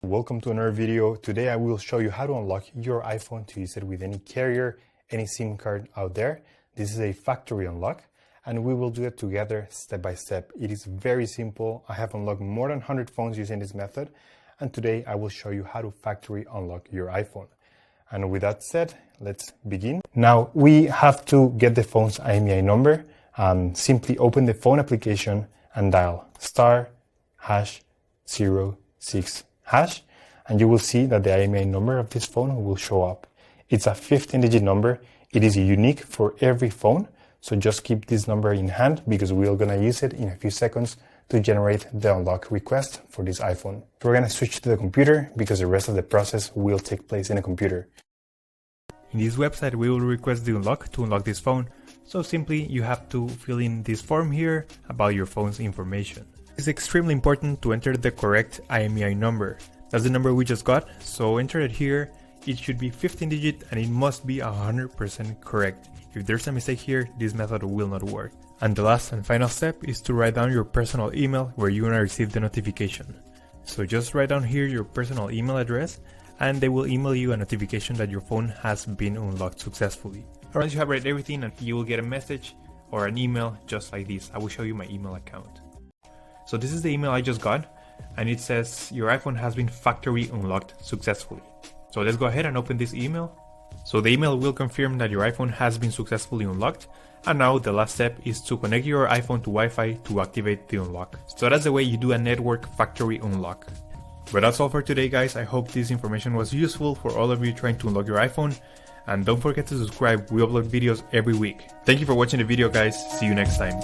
Welcome to another video. Today I will show you how to unlock your iPhone to use it with any carrier, any SIM card out there. This is a factory unlock and we will do it together step by step. It is very simple. I have unlocked more than 100 phones using this method, and today I will show you how to factory unlock your iPhone. And with that said, let's begin. Now we have to get the phone's IMEI number. Simply open the phone application and dial *#06#, and you will see that the IMEI number of this phone will show up. It's a 15-digit number. It is unique for every phone, so just keep this number in hand because we're gonna use it in a few seconds to generate the unlock request for this iPhone. We're gonna switch to the computer because the rest of the process will take place in a computer. In this website, we will request the unlock to unlock this phone. So simply, you have to fill in this form here about your phone's information. It's extremely important to enter the correct IMEI number. That's the number we just got, so enter it here. It should be 15-digit and it must be 100% correct. If there's a mistake here, this method will not work. And the last and final step is to write down your personal email where you're gonna receive the notification. So just write down here your personal email address and they will email you a notification that your phone has been unlocked successfully. Once you have read everything, you will get a message or an email just like this. I will show you my email account. So this is the email I just got, and it says your iPhone has been factory unlocked successfully. So let's go ahead and open this email. So the email will confirm that your iPhone has been successfully unlocked, and now the last step is to connect your iPhone to Wi-Fi to activate the unlock. So that's the way you do a network factory unlock. But that's all for today, guys. I hope this information was useful for all of you trying to unlock your iPhone. And don't forget to subscribe, we upload videos every week. Thank you for watching the video, guys. See you next time.